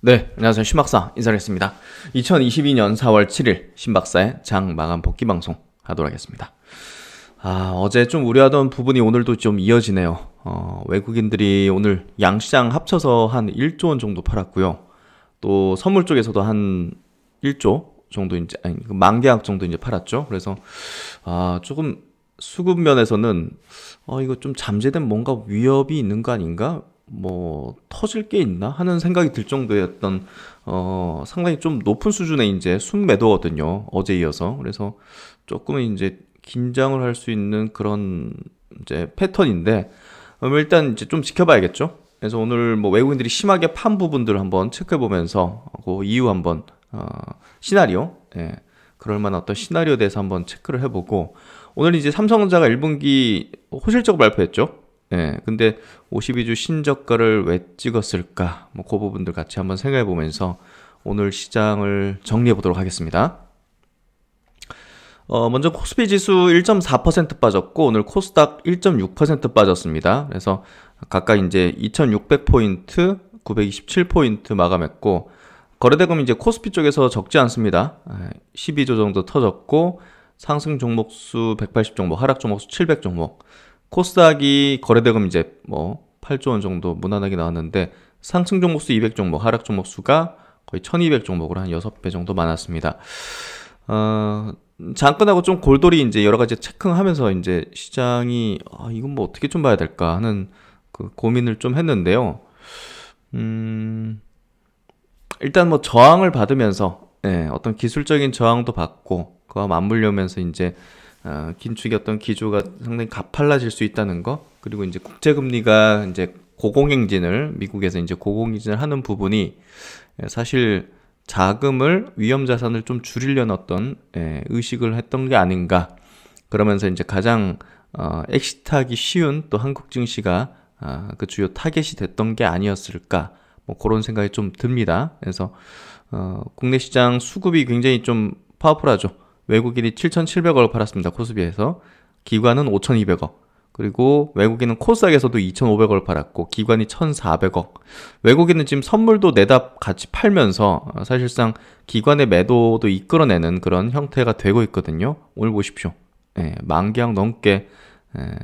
네, 안녕하세요. 신박사 인사드리겠습니다. 2022년 4월 7일 신박사의 장 마감 복귀 방송 하도록 하겠습니다. 어제 좀 우려하던 부분이 오늘도 좀 이어지네요. 외국인들이 오늘 양시장 합쳐서 한 1조 원 정도 팔았고요. 또 선물 쪽에서도 한 1조 정도 이제 아니 그 만계약 정도 이제 팔았죠. 그래서 조금 수급 면에서는 이거 좀 잠재된 뭔가 위협이 있는 거 아닌가? 뭐 터질 게 있나 하는 생각이 들 정도였던 상당히 좀 높은 수준의 이제 순매도거든요. 어제 이어서. 그래서 조금은 이제 긴장을 할 수 있는 그런 이제 패턴인데 일단 이제 좀 지켜봐야겠죠. 그래서 오늘 뭐 외국인들이 심하게 판 부분들을 한번 체크해 보면서 그 이유 한번 시나리오, 예, 그럴 만한 어떤 시나리오에 대해서 한번 체크를 해보고 오늘 이제 삼성전자가 1분기 호실적 발표했죠. 예, 근데 52주 신저가를 왜 찍었을까? 뭐 그 부분들 같이 한번 생각해 보면서 오늘 시장을 정리해 보도록 하겠습니다. 먼저 코스피 지수 1.4% 빠졌고 오늘 코스닥 1.6% 빠졌습니다. 그래서 각각 이제 2,600포인트, 927포인트 마감했고 거래대금이 이제 코스피 쪽에서 적지 않습니다. 12조 정도 터졌고 상승 종목 수 180 종목, 하락 종목 수 700 종목. 코스닥이 거래대금 이제 뭐 8조 원 정도 무난하게 나왔는데 상승 종목 수 200 종목, 하락 종목 수가 거의 1200 종목으로 한 6배 정도 많았습니다. 잠깐하고 좀 골똘히 이제 여러 가지 체크하면서 이제 시장이 이건 뭐 어떻게 좀 봐야 될까 하는 그 고민을 좀 했는데요. 일단 뭐 저항을 받으면서 어떤 기술적인 저항도 받고 그와 맞물려면서 이제 긴축의 어떤 기조가 상당히 가팔라질 수 있다는 거, 그리고 이제 국제금리가 이제 고공행진을 미국에서 이제 고공행진을 하는 부분이 사실 자금을 위험 자산을 좀 줄이려는 어떤 의식을 했던 게 아닌가. 그러면서 이제 가장 엑시트하기 쉬운 또 한국 증시가 그 주요 타겟이 됐던 게 아니었을까. 뭐 그런 생각이 좀 듭니다. 그래서 국내 시장 수급이 굉장히 좀 파워풀하죠. 외국인이 7,700억을 팔았습니다. 코스피에서. 기관은 5,200억. 그리고 외국인은 코스닥에서도 2,500억을 팔았고 기관이 1,400억. 외국인은 지금 선물도 내다 같이 팔면서 사실상 기관의 매도도 이끌어내는 그런 형태가 되고 있거든요. 오늘 보십시오. 만기약 넘게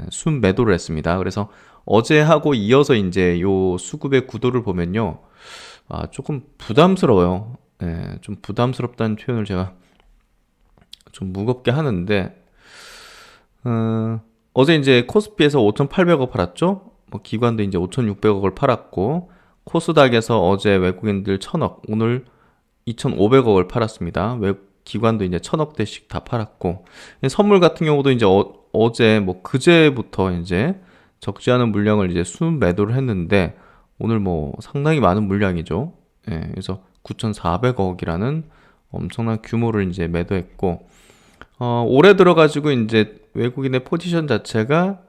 순 매도를 했습니다. 그래서 어제 하고 이어서 이제 요 수급의 구도를 보면요. 조금 부담스러워요. 좀 부담스럽다는 표현을 제가 좀 무겁게 하는데, 어제 이제 코스피에서 5,800억 팔았죠? 뭐 기관도 이제 5,600억을 팔았고, 코스닥에서 어제 외국인들 1,000억, 오늘 2,500억을 팔았습니다. 기관도 이제 1,000억대씩 다 팔았고, 선물 같은 경우도 이제 어제 뭐 그제부터 이제 적지 않은 물량을 이제 순 매도를 했는데, 오늘 뭐 상당히 많은 물량이죠. 그래서 9,400억이라는 엄청난 규모를 이제 매도했고, 올해 들어가지고 이제 외국인의 포지션 자체가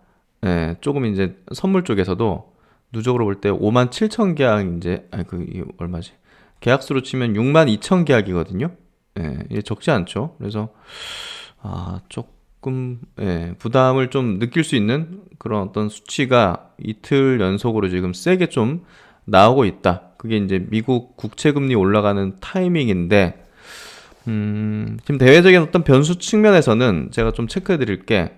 조금 이제 선물 쪽에서도 누적으로 볼 때 5만 7천 계약 이제 이게 얼마지? 계약수로 치면 6만 2천 계약이거든요. 이게 적지 않죠. 그래서 조금 부담을 좀 느낄 수 있는 그런 어떤 수치가 이틀 연속으로 지금 세게 좀 나오고 있다. 그게 이제 미국 국채금리 올라가는 타이밍인데 지금 대외적인 어떤 변수 측면에서는 제가 좀 체크해 드릴 게,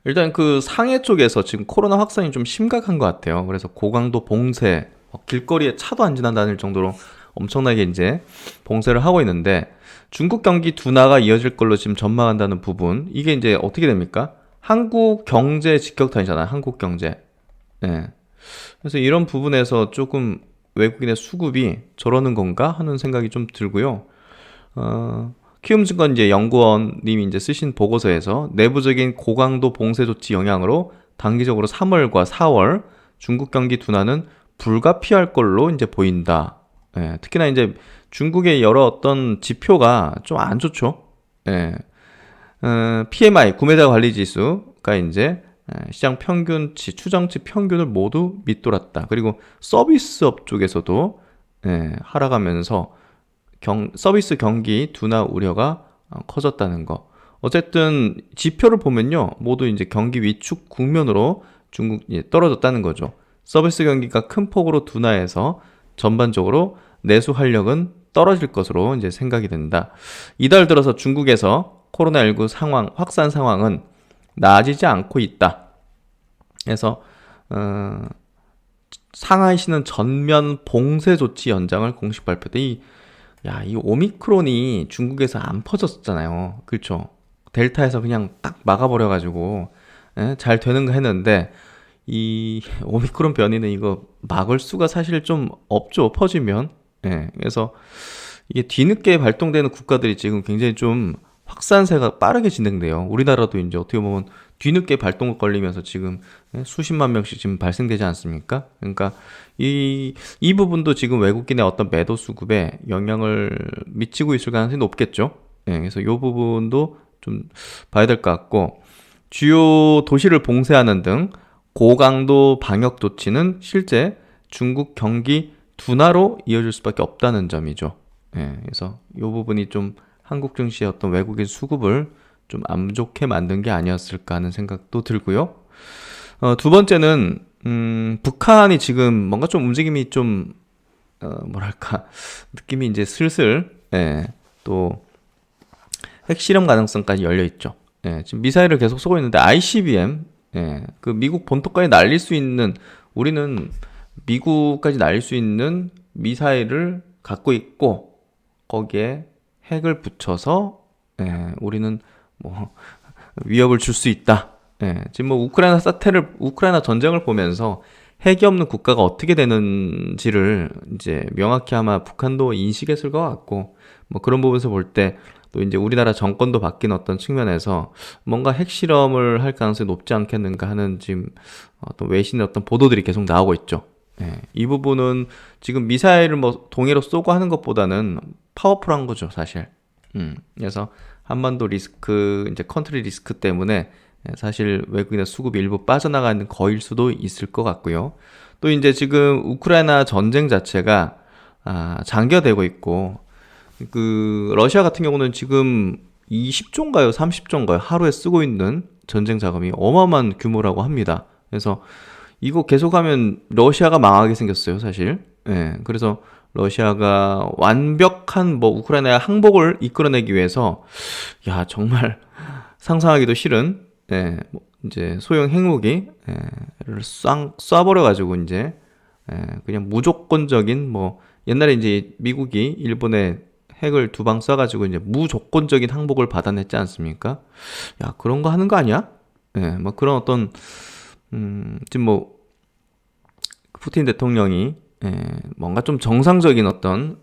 일단 그 상해 쪽에서 지금 코로나 확산이 좀 심각한 것 같아요. 그래서 고강도 봉쇄, 길거리에 차도 안 지나다닐 정도로 엄청나게 이제 봉쇄를 하고 있는데, 중국 경기 둔화가 이어질 걸로 지금 전망한다는 부분, 이게 이제 어떻게 됩니까? 한국 경제 직격탄이잖아요. 한국 경제. 그래서 이런 부분에서 조금 외국인의 수급이 저러는 건가 하는 생각이 좀 들고요. 키움증권 이제 연구원님이 이제 쓰신 보고서에서 내부적인 고강도 봉쇄 조치 영향으로 단기적으로 3월과 4월 중국 경기 둔화는 불가피할 걸로 이제 보인다. 특히나 이제 중국의 여러 어떤 지표가 좀 안 좋죠. PMI 구매자 관리 지수가 이제 시장 평균치, 추정치 평균을 모두 밑돌았다. 그리고 서비스업 쪽에서도 하락하면서 서비스 경기 둔화 우려가 커졌다는 거. 어쨌든 지표를 보면요, 모두 이제 경기 위축 국면으로 중국이 떨어졌다는 거죠. 서비스 경기가 큰 폭으로 둔화해서 전반적으로 내수 활력은 떨어질 것으로 이제 생각이 된다. 이달 들어서 중국에서 코로나19 상황, 확산 상황은 나아지지 않고 있다. 그래서 상하이시는 전면 봉쇄 조치 연장을 공식 발표돼. 이 오미크론이 중국에서 안 퍼졌잖아요. 그렇죠? 델타에서 그냥 딱 막아버려가지고 잘 되는가 했는데 이 오미크론 변이는 이거 막을 수가 사실 좀 없죠. 퍼지면. 그래서 이게 뒤늦게 발동되는 국가들이 지금 굉장히 좀 확산세가 빠르게 진행돼요. 우리나라도 이제 어떻게 보면 뒤늦게 발동 걸리면서 지금 수십만 명씩 지금 발생되지 않습니까? 그러니까 이 부분도 지금 외국인의 어떤 매도 수급에 영향을 미치고 있을 가능성이 높겠죠. 그래서 이 부분도 좀 봐야 될 것 같고, 주요 도시를 봉쇄하는 등 고강도 방역 조치는 실제 중국 경기 둔화로 이어질 수밖에 없다는 점이죠. 그래서 이 부분이 좀 한국 증시의 어떤 외국인 수급을 좀 안 좋게 만든 게 아니었을까 하는 생각도 들고요. 두 번째는 북한이 지금 뭔가 좀 움직임이 좀 뭐랄까 느낌이 이제 슬슬 또 핵실험 가능성까지 열려 있죠. 지금 미사일을 계속 쏘고 있는데 ICBM 그 미국 본토까지 날릴 수 있는, 우리는 미국까지 날릴 수 있는 미사일을 갖고 있고 거기에 핵을 붙여서 우리는 뭐 위협을 줄 수 있다. 지금 뭐 우크라이나 전쟁을 보면서 핵이 없는 국가가 어떻게 되는지를 이제 명확히 아마 북한도 인식했을 것 같고, 뭐 그런 부분에서 볼 때 또 이제 우리나라 정권도 바뀐 어떤 측면에서 뭔가 핵실험을 할 가능성이 높지 않겠는가 하는 지금 어떤 외신의 어떤 보도들이 계속 나오고 있죠. 이 부분은 지금 미사일을 뭐 동해로 쏘고 하는 것보다는 파워풀한 거죠, 사실. 그래서 한반도 리스크, 이제 컨트리 리스크 때문에 사실 외국인의 수급이 일부 빠져나가는 거일 수도 있을 것 같고요. 또 이제 지금 우크라이나 전쟁 자체가 장기화되고 있고, 그 러시아 같은 경우는 지금 20조인가요, 30조인가요 하루에 쓰고 있는 전쟁 자금이 어마어마한 규모라고 합니다. 그래서 이거 계속하면 러시아가 망하게 생겼어요, 사실. 그래서 러시아가 완벽한 뭐 우크라이나의 항복을 이끌어내기 위해서 정말 상상하기도 싫은 뭐 이제 소형 핵무기를 쏴버려가지고 이제 그냥 무조건적인, 뭐 옛날에 이제 미국이 일본에 핵을 두 방 쏴가지고 이제 무조건적인 항복을 받아냈지 않습니까? 그런 거 하는 거 아니야? 뭐 그런 어떤 지금 뭐 푸틴 대통령이 뭔가 좀 정상적인 어떤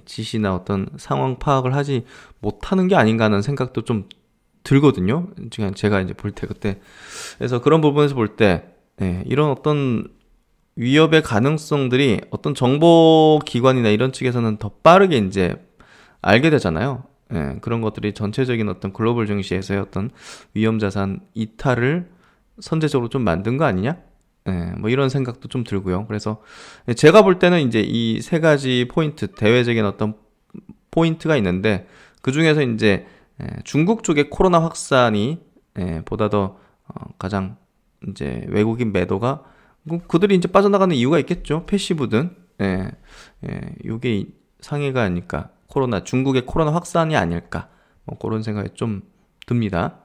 지시나 어떤 상황 파악을 하지 못하는 게 아닌가 하는 생각도 좀 들거든요. 지금 제가 이제 볼 때 그때. 그래서 그런 부분에서 볼 때 이런 어떤 위협의 가능성들이 어떤 정보기관이나 이런 측에서는 더 빠르게 이제 알게 되잖아요. 그런 것들이 전체적인 어떤 글로벌 증시에서의 어떤 위험자산 이탈을 선제적으로 좀 만든 거 아니냐? 뭐 이런 생각도 좀 들고요. 그래서 제가 볼 때는 이제 이 세 가지 포인트, 대외적인 어떤 포인트가 있는데, 그 중에서 이제 중국 쪽의 코로나 확산이 보다 더 가장 이제 외국인 매도가, 그들이 이제 빠져나가는 이유가 있겠죠. 패시브든. 이게 상해가 아닐까. 중국의 코로나 확산이 아닐까. 뭐 그런 생각이 좀 듭니다.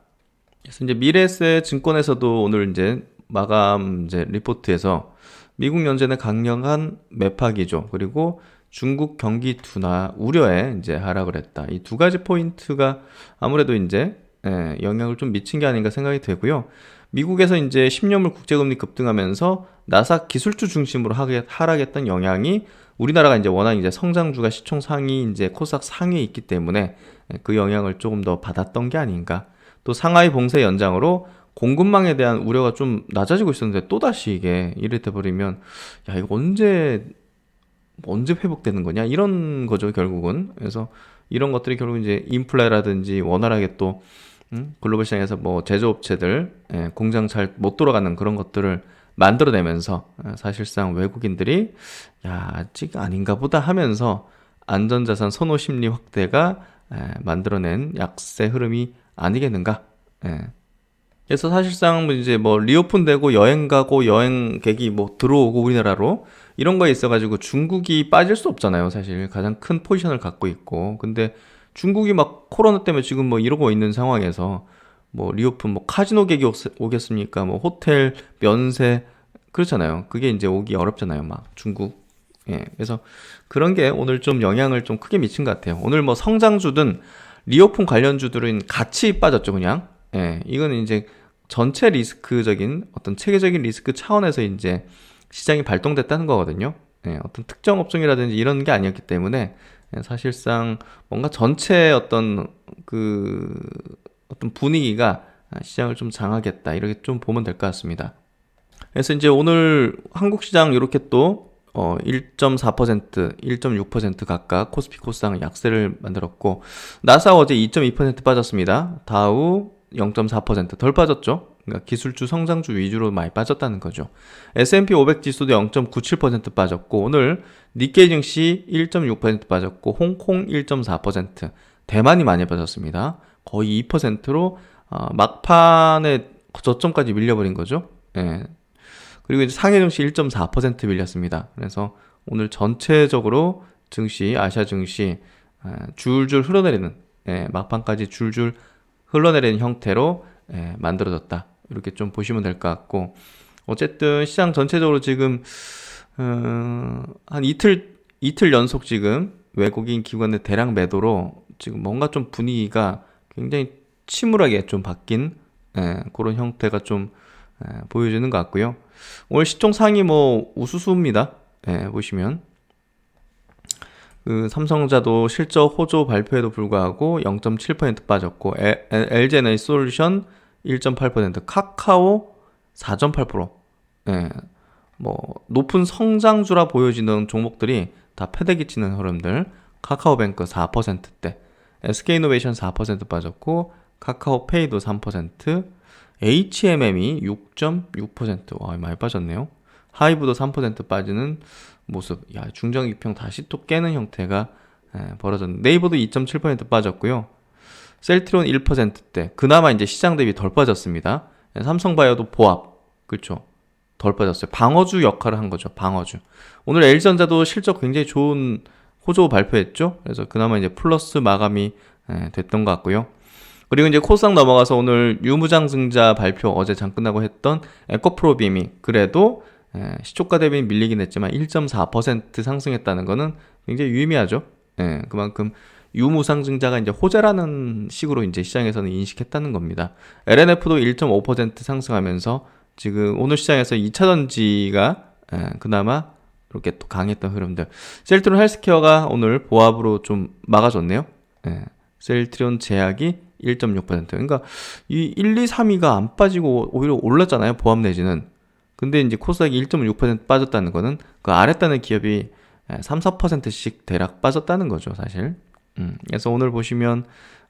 그래서 이제 미래에셋 증권에서도 오늘 이제 마감 이제 리포트에서 미국 연준의 강력한 매파 기조, 그리고 중국 경기 둔화 우려에 이제 하락을 했다. 이 두 가지 포인트가 아무래도 이제 영향을 좀 미친 게 아닌가 생각이 되고요. 미국에서 이제 10년물 국제금리 급등하면서 나스닥 기술주 중심으로 하락했던 영향이, 우리나라가 이제 워낙 이제 성장주가 시총 상위, 이제 코스닥 상위에 있기 때문에 그 영향을 조금 더 받았던 게 아닌가. 또 상하이 봉쇄 연장으로 공급망에 대한 우려가 좀 낮아지고 있었는데 또다시 이게 이래 돼버리면 이거 언제 회복되는 거냐 이런 거죠, 결국은. 그래서 이런 것들이 결국 이제 인플레라든지 원활하게 또 글로벌 시장에서 뭐 제조업체들 공장 잘 못 돌아가는 그런 것들을 만들어내면서 사실상 외국인들이 아직 아닌가 보다 하면서 안전자산 선호 심리 확대가 만들어낸 약세 흐름이 아니겠는가. 그래서 사실상 뭐 이제 뭐 리오픈되고 여행 가고 여행객이 뭐 들어오고 우리나라로 이런 거에 있어가지고 중국이 빠질 수 없잖아요. 사실 가장 큰 포지션을 갖고 있고. 근데 중국이 막 코로나 때문에 지금 뭐 이러고 있는 상황에서 뭐 리오픈 뭐 카지노객이 오겠습니까? 뭐 호텔 면세 그렇잖아요. 그게 이제 오기 어렵잖아요. 막 중국. 예. 그래서 그런 게 오늘 좀 영향을 좀 크게 미친 것 같아요. 오늘 뭐 성장주든 리오픈 관련주들은 같이 빠졌죠, 그냥. 예. 이거는 이제 전체 리스크적인 어떤 체계적인 리스크 차원에서 이제 시장이 발동됐다는 거거든요. 예. 어떤 특정 업종이라든지 이런 게 아니었기 때문에 사실상 뭔가 전체 어떤 분위기가 시장을 좀 장하겠다 이렇게 좀 보면 될 것 같습니다. 그래서 이제 오늘 한국 시장 이렇게 또 1.4%, 1.6% 각각 코스피 코스닥 약세를 만들었고 나스닥 어제 2.2% 빠졌습니다. 다우 0.4%덜 빠졌죠. 그러니까 기술주 성장주 위주로 많이 빠졌다는 거죠. S&P 500 지수도 0.97% 빠졌고 오늘 니케이 증시 1.6% 빠졌고 홍콩 1.4%, 대만이 많이 빠졌습니다. 거의 2%로 막판에 저점까지 밀려버린 거죠. 예. 그리고 이제 상해 증시 1.4% 밀렸습니다. 그래서 오늘 전체적으로 증시, 아시아 증시 줄줄 흘러내리는 막판까지 줄줄 흘러내리는 형태로 만들어졌다. 이렇게 좀 보시면 될 것 같고 어쨌든 시장 전체적으로 지금 한 이틀 연속 지금 외국인 기관의 대량 매도로 지금 뭔가 좀 분위기가 굉장히 침울하게 좀 바뀐 그런 형태가 좀 보여지는 것 같고요. 오늘 시총 상위 뭐 우수수입니다. 보시면 그 삼성자도 실적 호조 발표에도 불구하고 0.7% 빠졌고 LG에너지솔루션 1.8%, 카카오 4.8%. 뭐 높은 성장주라 보여지는 종목들이 다 패대기 치는 흐름들. 카카오뱅크 4%대, SK이노베이션 4% 빠졌고 카카오페이도 3%, HMM이 6.6%. 와, 많이 빠졌네요. 하이브도 3% 빠지는 모습. 야, 중장기평 다시 또 깨는 형태가 벌어졌네. 네이버도 2.7% 빠졌고요. 셀트리온 1%대. 그나마 이제 시장 대비 덜 빠졌습니다. 삼성바이오도 보합. 그렇죠. 덜 빠졌어요. 방어주 역할을 한 거죠. 방어주. 오늘 LG전자도 실적 굉장히 좋은 호조 발표했죠. 그래서 그나마 이제 플러스 마감이 됐던 것 같고요. 그리고 이제 코스닥 넘어가서 오늘 유무장증자 발표 어제 장 끝나고 했던 에코프로빔이 그래도 시초가 대비 밀리긴 했지만 1.4% 상승했다는 거는 굉장히 유의미하죠. 그만큼 유무상증자가 이제 호재라는 식으로 이제 시장에서는 인식했다는 겁니다. LNF도 1.5% 상승하면서 지금 오늘 시장에서 2차전지가 그나마 이렇게 또 강했던 흐름들. 셀트리온 헬스케어가 오늘 보합으로 좀 막아줬네요. 셀트리온 제약이 1.6%. 그러니까 이 1, 2, 3위가 안 빠지고 오히려 올랐잖아요. 보합 내지는. 근데 이제 코스닥이 1.6% 빠졌다는 거는 그 아랫단의 기업이 3, 4%씩 대략 빠졌다는 거죠, 사실. 그래서 오늘 보시면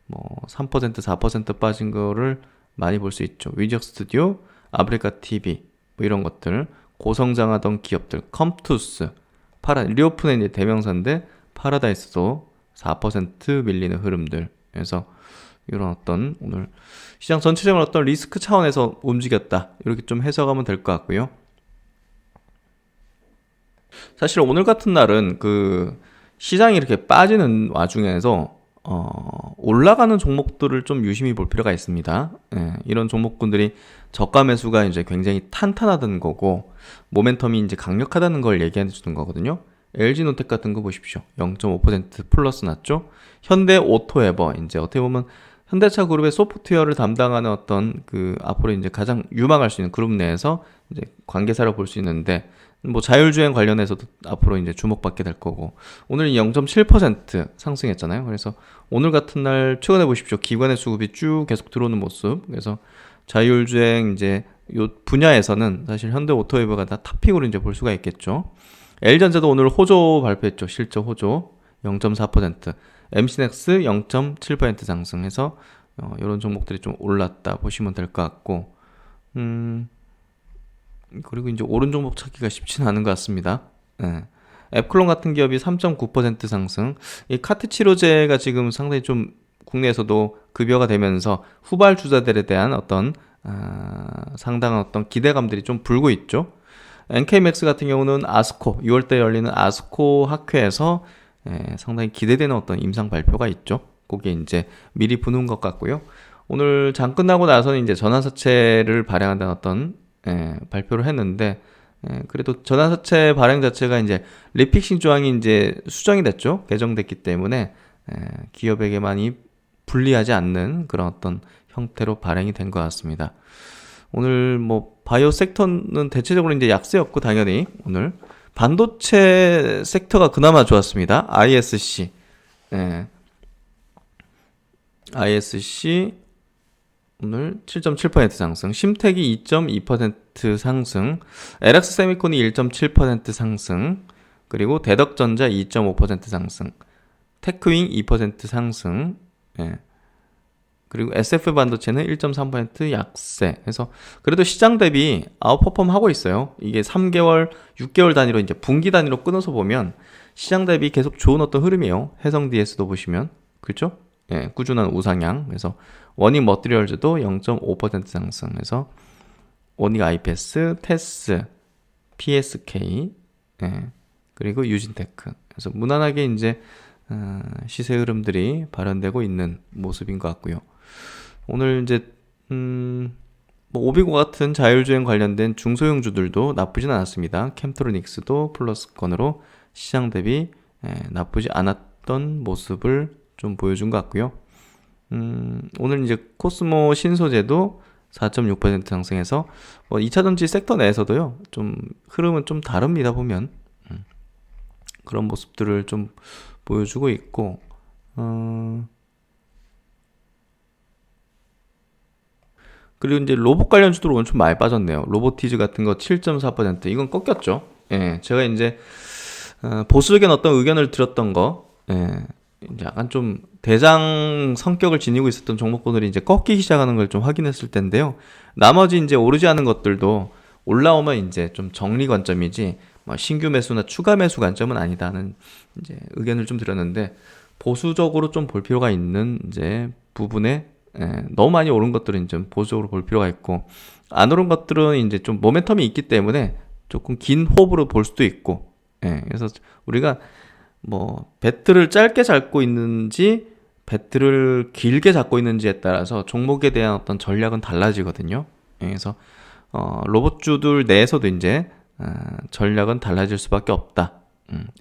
뭐 3%, 4% 빠진 거를 많이 볼 수 있죠. 위적 스튜디오, 아프리카 TV 뭐 이런 것들, 고성장하던 기업들, 컴투스, 리오픈의 이제 대명사인데 파라다이스도 4% 밀리는 흐름들. 그래서 이런 어떤 오늘 시장 전체적으로 어떤 리스크 차원에서 움직였다. 이렇게 좀 해석하면 될 것 같고요. 사실 오늘 같은 날은 그 시장이 이렇게 빠지는 와중에서 올라가는 종목들을 좀 유심히 볼 필요가 있습니다. 이런 종목군들이 저가 매수가 이제 굉장히 탄탄하다는 거고 모멘텀이 이제 강력하다는 걸 얘기해 주는 거거든요. LG노텍 같은 거 보십시오. 0.5% 플러스 났죠. 현대오토에버 이제 어떻게 보면 현대차 그룹의 소프트웨어를 담당하는 어떤 그 앞으로 이제 가장 유망할 수 있는 그룹 내에서 이제 관계사로 볼 수 있는데 뭐 자율주행 관련해서도 앞으로 이제 주목받게 될 거고 오늘 0.7% 상승했잖아요. 그래서 오늘 같은 날 최근에 보십시오. 기관의 수급이 쭉 계속 들어오는 모습. 그래서 자율주행 이제 요 분야에서는 사실 현대오토웨버가 다 탑픽으로 이제 볼 수가 있겠죠. L전자도 오늘 호조 발표했죠. 실적 호조 0.4%, MC넥스 0.7% 상승해서 이런 종목들이 좀 올랐다 보시면 될 것 같고 그리고 이제 오른 종목 찾기가 쉽지는 않은 것 같습니다. 앱클론 같은 기업이 3.9% 상승. 이 카트 치료제가 지금 상당히 좀 국내에서도 급여가 되면서 후발 주자들에 대한 어떤 상당한 어떤 기대감들이 좀 불고 있죠. NK맥스 같은 경우는 아스코 6월달에 열리는 아스코 학회에서 상당히 기대되는 어떤 임상 발표가 있죠. 그게 이제 미리 부는 것 같고요. 오늘 장 끝나고 나서는 이제 전환사채를 발행한다는 어떤 발표를 했는데, 그래도 전환사채 발행 자체가 이제 리픽싱 조항이 이제 수정이 됐죠. 개정됐기 때문에 기업에게 많이 불리하지 않는 그런 어떤 형태로 발행이 된 것 같습니다. 오늘 뭐 바이오 섹터는 대체적으로 이제 약세였고, 당연히 오늘 반도체 섹터가 그나마 좋았습니다. ISC, ISC 오늘 7.7% 상승, 심택이 2.2% 상승, LX 세미콘이 1.7% 상승, 그리고 대덕전자 2.5% 상승, 테크윙 2% 상승, 그리고 SF 반도체는 1.3% 약세. 그래서 그래도 시장 대비 아웃퍼폼 하고 있어요. 이게 3개월, 6개월 단위로 이제 분기 단위로 끊어서 보면 시장 대비 계속 좋은 어떤 흐름이에요. 해성 DS도 보시면 그렇죠? 꾸준한 우상향. 그래서 원익 머티리얼즈도 0.5% 상승해서 원익 IPS, 테스, PSK, 그리고 유진테크. 그래서 무난하게 이제 시세 흐름들이 발현되고 있는 모습인 것 같고요. 오늘 이제 뭐 오비고 같은 자율주행 관련된 중소형주들도 나쁘진 않았습니다. 캠트로닉스도 플러스권으로 시장 대비 나쁘지 않았던 모습을 좀 보여준 것 같고요. 오늘 이제 코스모 신소재도 4.6% 상승해서 뭐 2차전지 섹터 내에서도요, 좀 흐름은 좀 다릅니다. 보면 그런 모습들을 좀 보여주고 있고, 그리고 이제 로봇 관련 주들 오늘 좀 많이 빠졌네요. 로보티즈 같은 거 7.4%, 이건 꺾였죠. 제가 이제 보수적인 어떤 의견을 드렸던 거, 이제 약간 좀 대장 성격을 지니고 있었던 종목군들이 이제 꺾이기 시작하는 걸 좀 확인했을 텐데요. 나머지 이제 오르지 않은 것들도 올라오면 이제 좀 정리 관점이지, 뭐 신규 매수나 추가 매수 관점은 아니다는 이제 의견을 좀 드렸는데, 보수적으로 좀 볼 필요가 있는 이제 부분에, 너무 많이 오른 것들은 좀 보수적으로 볼 필요가 있고, 안 오른 것들은 이제 좀 모멘텀이 있기 때문에 조금 긴 호흡으로 볼 수도 있고, 그래서 우리가 뭐 배트를 짧게 잡고 있는지 배트를 길게 잡고 있는지에 따라서 종목에 대한 어떤 전략은 달라지거든요. 그래서 로봇주들 내에서도 이제 전략은 달라질 수밖에 없다.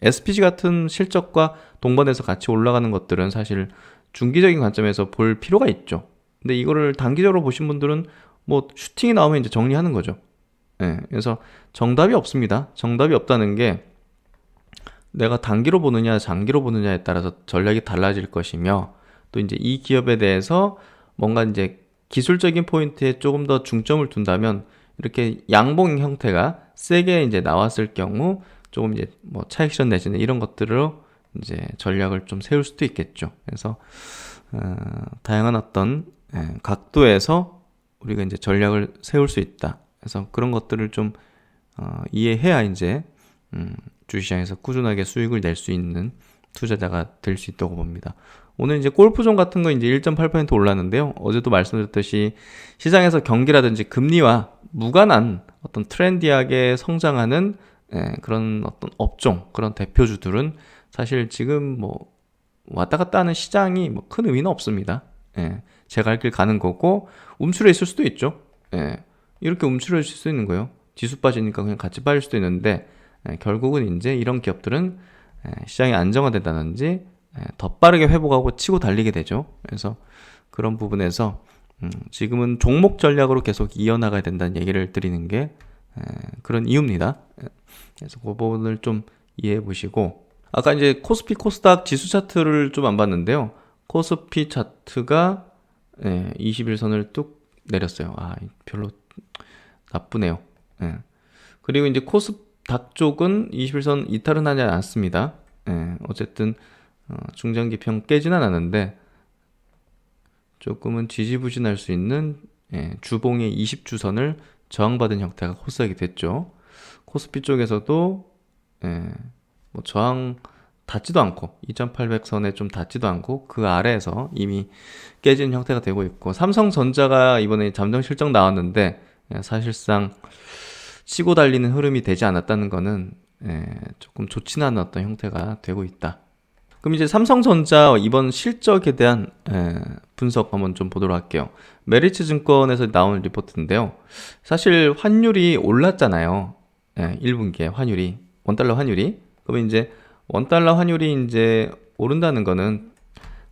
SPG 같은 실적과 동반해서 같이 올라가는 것들은 사실 중기적인 관점에서 볼 필요가 있죠. 근데 이거를 단기적으로 보신 분들은 뭐 슈팅이 나오면 이제 정리하는 거죠. 그래서 정답이 없습니다. 정답이 없다는 게 내가 단기로 보느냐 장기로 보느냐에 따라서 전략이 달라질 것이며, 또 이제 이 기업에 대해서 뭔가 이제 기술적인 포인트에 조금 더 중점을 둔다면 이렇게 양봉 형태가 세게 이제 나왔을 경우 조금 이제 뭐 차익 실현 내지는 이런 것들로 이제 전략을 좀 세울 수도 있겠죠. 그래서 다양한 어떤 각도에서 우리가 이제 전략을 세울 수 있다. 그래서 그런 것들을 좀 이해해야 이제 주시장에서 꾸준하게 수익을 낼 수 있는 투자자가 될 수 있다고 봅니다. 오늘 이제 골프존 같은 거 이제 1.8% 올랐는데요. 어제도 말씀드렸듯이 시장에서 경기라든지 금리와 무관한 어떤 트렌디하게 성장하는 그런 어떤 업종, 그런 대표주들은 사실 지금 뭐 왔다 갔다 하는 시장이 뭐 큰 의미는 없습니다. 제 갈 길 가는 거고, 움츠려 있을 수도 있죠. 이렇게 움츠려 있을 수 있는 거예요. 지수 빠지니까 그냥 같이 빠질 수도 있는데, 결국은 이제 이런 기업들은 시장이 안정화된다든지 더 빠르게 회복하고 치고 달리게 되죠. 그래서 그런 부분에서 지금은 종목 전략으로 계속 이어나가야 된다는 얘기를 드리는 게 그런 이유입니다. 그래서 그 부분을 좀 이해해 보시고, 아까 이제 코스피 코스닥 지수 차트를 좀 안 봤는데요. 코스피 차트가 21선을 뚝 내렸어요. 별로 나쁘네요. 그리고 이제 코스닥 쪽은 21선 이탈은 하지 않았습니다. 어쨌든 중장기평 깨지는 않았는데 조금은 지지부진할 수 있는 주봉의 20주선을 저항받은 형태가 코스닥이 됐죠. 코스피 쪽에서도 뭐 저항 닿지도 않고 2800선에 좀 닿지도 않고 그 아래에서 이미 깨지는 형태가 되고 있고, 삼성전자가 이번에 잠정 실적 나왔는데 사실상 치고 달리는 흐름이 되지 않았다는 거는 조금 좋지는 않은 어떤 형태가 되고 있다. 그럼 이제 삼성전자 이번 실적에 대한 분석 한번 좀 보도록 할게요. 메리츠 증권에서 나온 리포트인데요. 사실 환율이 올랐잖아요. 1분기에 환율이, 원달러 환율이. 그러면 이제 원달러 환율이 이제 오른다는 거는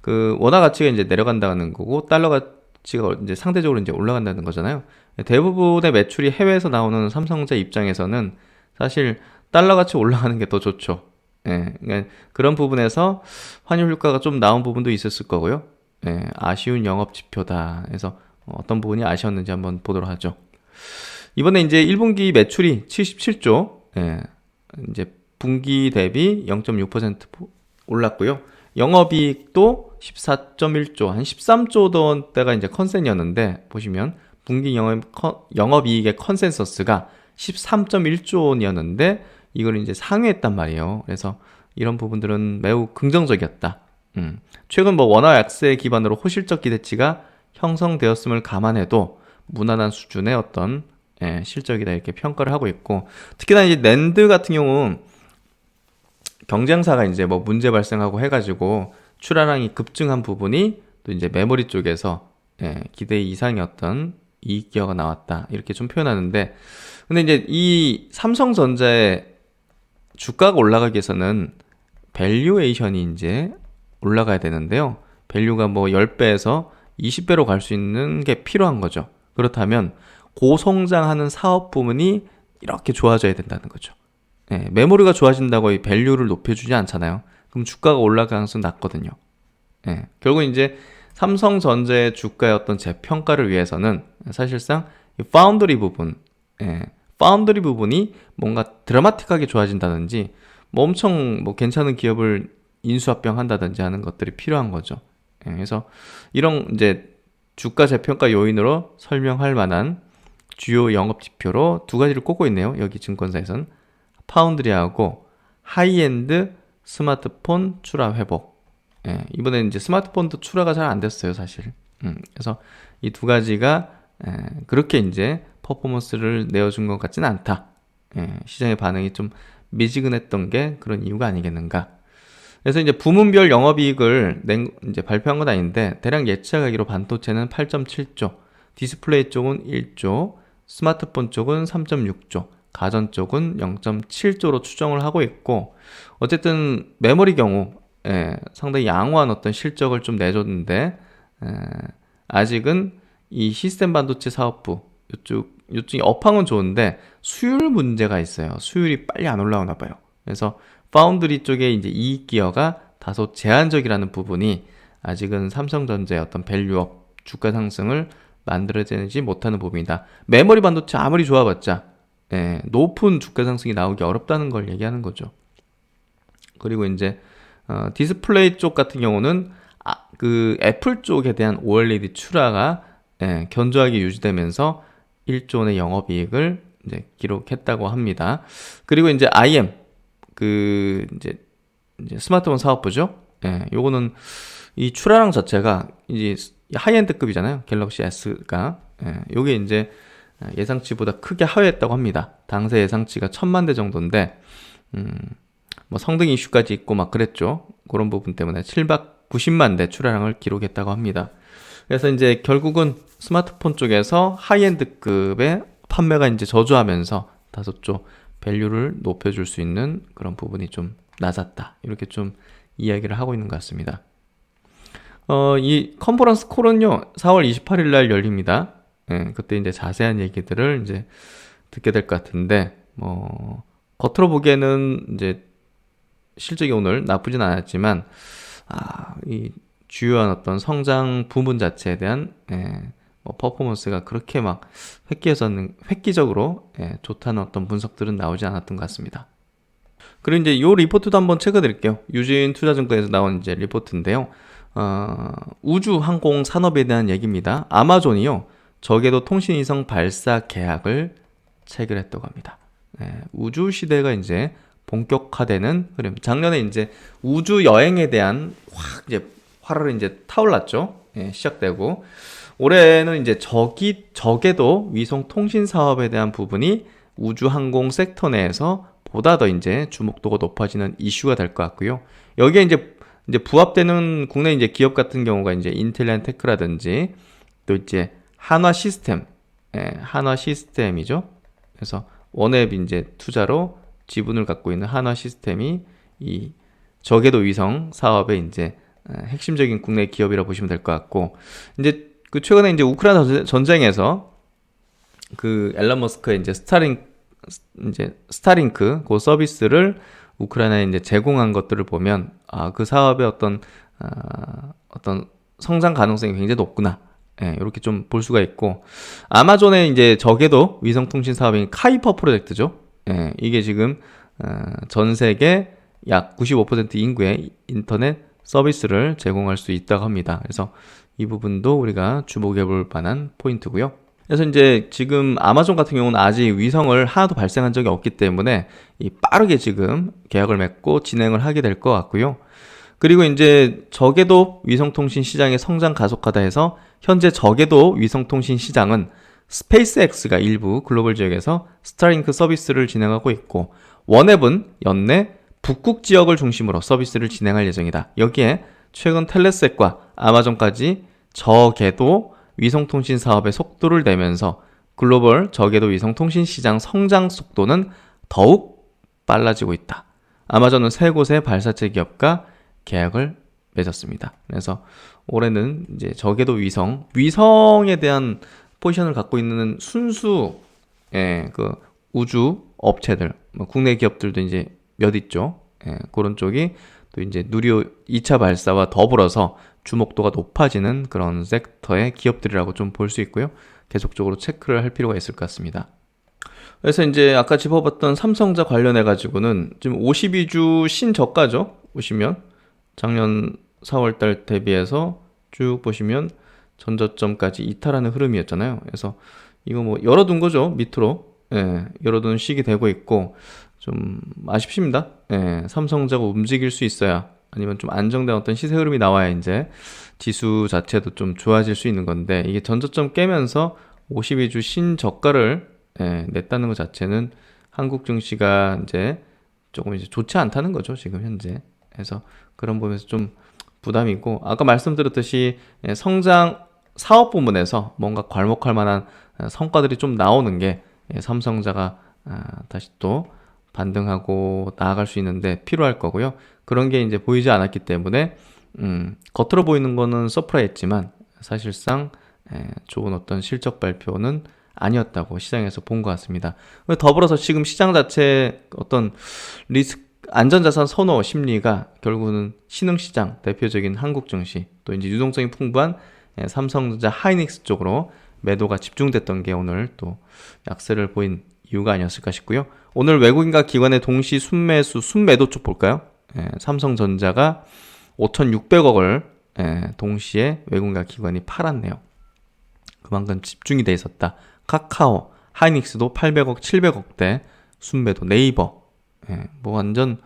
그 원화 가치가 이제 내려간다는 거고, 달러 가치가 이제 상대적으로 이제 올라간다는 거잖아요. 대부분의 매출이 해외에서 나오는 삼성전자 입장에서는 사실 달러 가치 올라가는 게 더 좋죠. 그러니까 그런 부분에서 환율 효과가 좀 나온 부분도 있었을 거고요. 아쉬운 영업 지표다. 그래서 어떤 부분이 아쉬웠는지 한번 보도록 하죠. 이번에 이제 1분기 매출이 77조, 이제 분기 대비 0.6% 올랐고요. 영업이익도 14.1조, 한 13조 원대가 이제 컨센이었는데, 보시면 분기 영업이익의 컨센서스가 13.1조 원이었는데 이걸 이제 상회했단 말이에요. 그래서 이런 부분들은 매우 긍정적이었다. 최근 뭐 원화 약세 기반으로 호실적 기대치가 형성되었음을 감안해도 무난한 수준의 어떤 실적이다, 이렇게 평가를 하고 있고, 특히나 이제 낸드 같은 경우는 경쟁사가 이제 뭐 문제 발생하고 해가지고 출하량이 급증한 부분이 또 이제 메모리 쪽에서 기대 이상의 어떤 이익 기여가 나왔다, 이렇게 좀 표현하는데, 근데 이제 이 삼성전자의 주가가 올라가기 위해서는 밸류에이션이 이제 올라가야 되는데요. 밸류가 뭐 10배에서 20배로 갈 수 있는 게 필요한 거죠. 그렇다면 고성장하는 사업 부문이 이렇게 좋아져야 된다는 거죠. 메모리가 좋아진다고 이 밸류를 높여주지 않잖아요. 그럼 주가가 올라갈 가능성이 낮거든요. 결국 이제 삼성전자의 주가의 어떤 재평가를 위해서는 사실상 이 파운드리 부분, 파운드리 부분이 뭔가 드라마틱하게 좋아진다든지, 뭐 엄청 뭐 괜찮은 기업을 인수합병한다든지 하는 것들이 필요한 거죠. 그래서 이런 이제 주가 재평가 요인으로 설명할 만한 주요 영업 지표로 두 가지를 꼽고 있네요. 여기 증권사에서는 파운드리하고 하이엔드 스마트폰 출하 회복. 이번에는 이제 스마트폰도 출하가 잘 안 됐어요, 사실. 그래서 이 두 가지가 그렇게 이제 퍼포먼스를 내어준 것 같지는 않다. 시장의 반응이 좀 미지근했던 게 그런 이유가 아니겠는가. 그래서 이제 부문별 영업이익을 이제 발표한 건 아닌데, 대략 예측하기로 반도체는 8.7조, 디스플레이 쪽은 1조, 스마트폰 쪽은 3.6조, 가전 쪽은 0.7조로 추정을 하고 있고, 어쨌든 메모리 경우 상당히 양호한 어떤 실적을 좀 내줬는데, 아직은 이 시스템 반도체 사업부 이쪽이 업황은 좋은데 수율 문제가 있어요. 수율이 빨리 안 올라오나 봐요. 그래서 파운드리 쪽에 이제 이익 기여가 다소 제한적이라는 부분이 아직은 삼성전자의 어떤 밸류업 주가 상승을 만들어내지 못하는 부분이다. 메모리 반도체 아무리 좋아봤자 높은 주가 상승이 나오기 어렵다는 걸 얘기하는 거죠. 그리고 이제 디스플레이 쪽 같은 경우는 그 애플 쪽에 대한 OLED 출하가 견조하게 유지되면서 1조 원의 영업이익을 이제 기록했다고 합니다. 그리고 이제 IM 그 이제 스마트폰 사업부죠. 요거는 이 출하량 자체가 이제 하이엔드급이잖아요. 갤럭시 S가 요게 이제 예상치보다 크게 하회했다고 합니다. 당시 예상치가 1000만 대 정도인데 뭐 성능 이슈까지 있고 막 그랬죠. 그런 부분 때문에 790만 대 출하량을 기록했다고 합니다. 그래서 이제 결국은 스마트폰 쪽에서 하이엔드급의 판매가 이제 저조하면서 다소 좀 밸류를 높여줄 수 있는 그런 부분이 좀 낮았다, 이렇게 좀 이야기를 하고 있는 것 같습니다. 이 컨퍼런스 콜은요 4월 28일 날 열립니다. 그때 이제 자세한 얘기들을 이제 듣게 될 것 같은데, 뭐 겉으로 보기에는 이제 실적이 오늘 나쁘진 않았지만 이 주요한 어떤 성장 부문 자체에 대한 뭐 퍼포먼스가 그렇게 막 획기적으로 좋다는 어떤 분석들은 나오지 않았던 것 같습니다. 그리고 이제 요 리포트도 한번 체크드릴게요. 유진 투자증권에서 나온 이제 리포트인데요. 우주 항공 산업에 대한 얘기입니다. 아마존이요 저궤도 통신위성 발사 계약을 체결했다고 합니다. 우주 시대가 이제 본격화되는 흐름. 작년에 이제 우주 여행에 대한 확 이제 화를 이제 타올랐죠. 예, 시작되고 올해는 이제 적에도 위성 통신 사업에 대한 부분이 우주 항공 섹터 내에서 보다 더 이제 주목도가 높아지는 이슈가 될 것 같고요. 여기에 이제 부합되는 국내 이제 기업 같은 경우가 이제 인텔앤테크라든지 또 이제 한화 시스템, 한화 시스템이죠. 그래서 원앱 이제 투자로 지분을 갖고 있는 한화 시스템이 이 저궤도 위성 사업의 이제 핵심적인 국내 기업이라 보시면 될 것 같고, 이제 그 최근에 이제 우크라이나 전쟁에서 그 앨런 머스크의 이제 스타링크 그 서비스를 우크라이나에 이제 제공한 것들을 보면 그 사업의 어떤 성장 가능성이 굉장히 높구나. 이렇게 좀 볼 수가 있고, 아마존의 이제 저궤도 위성 통신 사업인 카이퍼 프로젝트죠. 이게 지금 전 세계 약 95% 인구의 인터넷 서비스를 제공할 수 있다고 합니다. 그래서 이 부분도 우리가 주목해 볼 만한 포인트고요. 그래서 이제 지금 아마존 같은 경우는 아직 위성을 하나도 발생한 적이 없기 때문에 빠르게 지금 계약을 맺고 진행을 하게 될 것 같고요. 그리고 이제 저궤도 위성통신 시장의 성장 가속화다 해서 현재 저궤도 위성통신 시장은 스페이스X가 일부 글로벌 지역에서 스타링크 서비스를 진행하고 있고, 원앱은 연내 북극 지역을 중심으로 서비스를 진행할 예정이다. 여기에 최근 텔레셋과 아마존까지 저궤도 위성통신 사업의 속도를 내면서 글로벌 저궤도 위성통신 시장 성장 속도는 더욱 빨라지고 있다. 아마존은 세 곳의 발사체 기업과 계약을 맺었습니다. 그래서 올해는 이제 저궤도 위성에 대한 포지션을 갖고 있는 순수 그 우주 업체들, 국내 기업들도 이제 몇 있죠. 그런 쪽이 또 이제 누리호 2차 발사와 더불어서 주목도가 높아지는 그런 섹터의 기업들이라고 좀 볼 수 있고요. 계속적으로 체크를 할 필요가 있을 것 같습니다. 그래서 이제 아까 짚어봤던 삼성전자 관련해 가지고는 지금 52주 신저가죠. 보시면 작년 4월달 대비해서 쭉 보시면 전저점까지 이탈하는 흐름이었잖아요. 그래서 이거 뭐 열어둔 거죠. 밑으로 열어둔 식이 되고 있고, 좀 아쉽습니다. 삼성전자가 움직일 수 있어야, 아니면 좀 안정된 어떤 시세 흐름이 나와야 이제 지수 자체도 좀 좋아질 수 있는 건데, 이게 전저점 깨면서 52주 신저가를 냈다는 것 자체는 한국 증시가 이제 조금 이제 좋지 않다는 거죠, 지금 현재. 그래서 그런 부분에서 좀 부담이고, 아까 말씀드렸듯이 성장 사업 부문에서 뭔가 괄목할 만한 성과들이 좀 나오는 게 삼성전자가 다시 또 반등하고 나아갈 수 있는데 필요할 거고요. 그런 게 이제 보이지 않았기 때문에 겉으로 보이는 거는 서프라이즈지만 사실상 좋은 어떤 실적 발표는 아니었다고 시장에서 본 것 같습니다. 더불어서 지금 시장 자체 어떤 안전자산 선호 심리가 결국은 신흥시장 대표적인 한국 증시, 또 이제 유동성이 풍부한 삼성전자 하이닉스 쪽으로 매도가 집중됐던 게 오늘 또 약세를 보인 이유가 아니었을까 싶고요. 오늘 외국인과 기관의 동시 순매도 쪽 볼까요? 삼성전자가 5,600억을 동시에 외국인과 기관이 팔았네요. 그만큼 집중이 돼 있었다. 카카오, 하이닉스도 800억, 700억대 순매도, 네이버 뭐 완전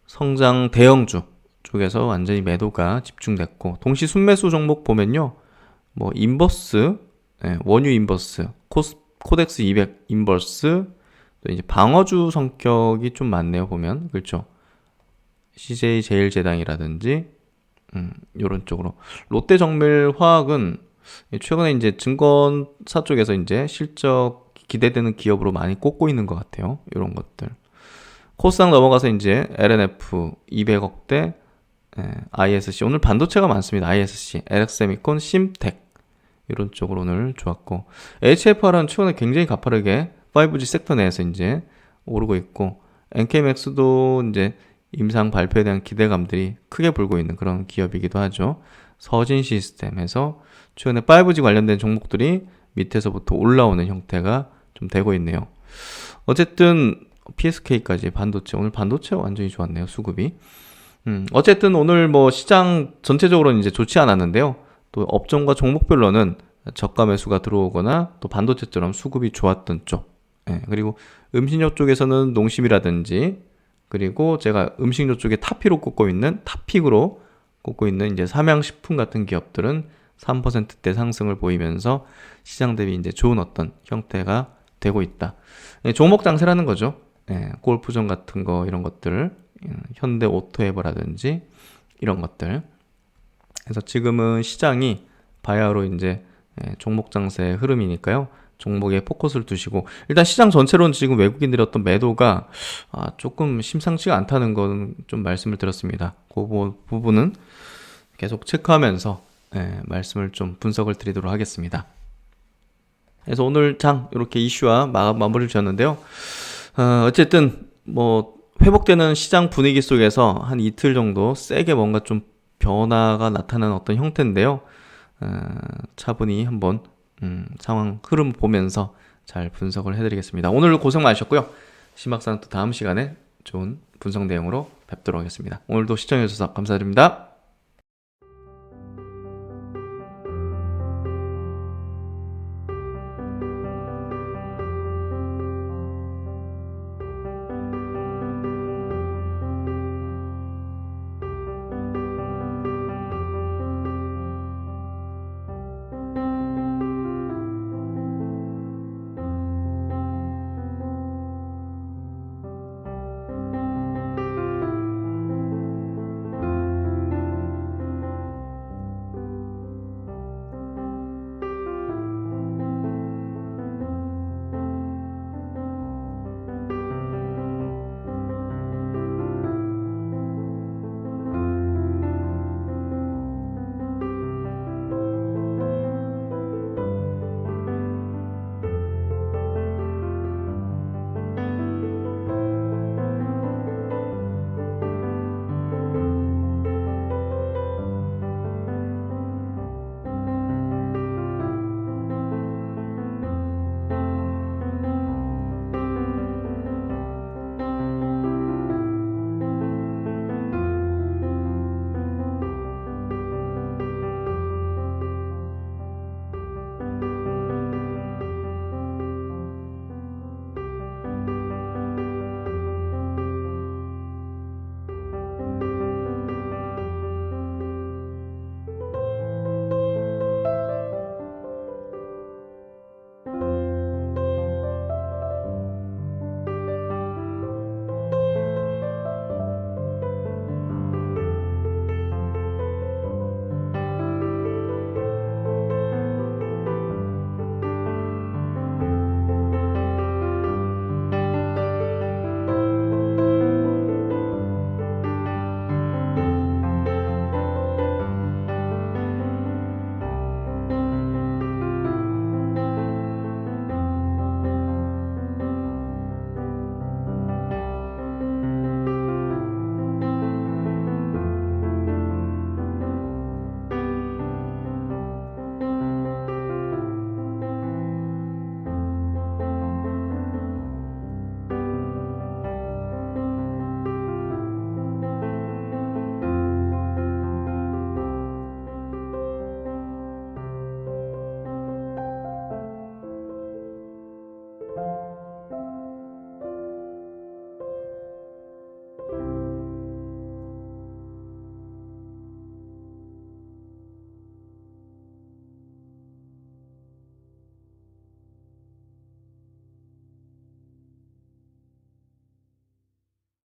성장 대형주 쪽에서 완전히 매도가 집중됐고, 동시 순매수 종목 보면요, 뭐 인버스, 원유 인버스, 코덱스 200 인버스, 또 이제 방어주 성격이 좀 많네요, 보면. 그렇죠? CJ제일제당이라든지 이런 쪽으로. 롯데정밀화학은 최근에 이제 증권사 쪽에서 이제 실적 기대되는 기업으로 많이 꼽고 있는 것 같아요. 이런 것들. 코스닥 넘어가서 이제 LNF 200억대, ISC, 오늘 반도체가 많습니다. ISC, LX세미콘, 심텍 이런 쪽으로 오늘 좋았고, HFR은 최근에 굉장히 가파르게 5G 섹터 내에서 이제 오르고 있고, NK맥스도 이제 임상 발표에 대한 기대감들이 크게 불고 있는 그런 기업이기도 하죠. 서진 시스템에서 최근에 5G 관련된 종목들이 밑에서부터 올라오는 형태가 좀 되고 있네요. 어쨌든 PSK까지 반도체, 오늘 반도체 완전히 좋았네요, 수급이. 어쨌든 오늘 뭐 시장 전체적으로는 이제 좋지 않았는데요. 또 업종과 종목별로는 저가 매수가 들어오거나 또 반도체처럼 수급이 좋았던 쪽. 그리고 음식료 쪽에서는 농심이라든지 그리고 제가 음식료 쪽에 타피로 꼽고 있는 탑픽으로 꼽고 있는 이제 삼양식품 같은 기업들은 3%대 상승을 보이면서 시장 대비 이제 좋은 어떤 형태가 되고 있다. 종목 장세라는 거죠. 골프존 같은 거 이런 것들, 현대 오토에버라든지 이런 것들. 그래서 지금은 시장이 바야흐로 이제 종목 장세의 흐름이니까요. 종목에 포커스를 두시고 일단 시장 전체로는 지금 외국인들의 어떤 매도가 조금 심상치가 않다는 건 좀 말씀을 드렸습니다. 그 부분은 계속 체크하면서 말씀을 좀 분석을 드리도록 하겠습니다. 그래서 오늘 장 이렇게 이슈와 마무리를 지었는데요. 어쨌든 뭐 회복되는 시장 분위기 속에서 한 이틀 정도 세게 뭔가 좀 변화가 나타나는 어떤 형태인데요. 차분히 한번 상황 흐름 보면서 잘 분석을 해드리겠습니다. 오늘 고생 많으셨고요. 심박사는 또 다음 시간에 좋은 분석 내용으로 뵙도록 하겠습니다. 오늘도 시청해주셔서 감사드립니다.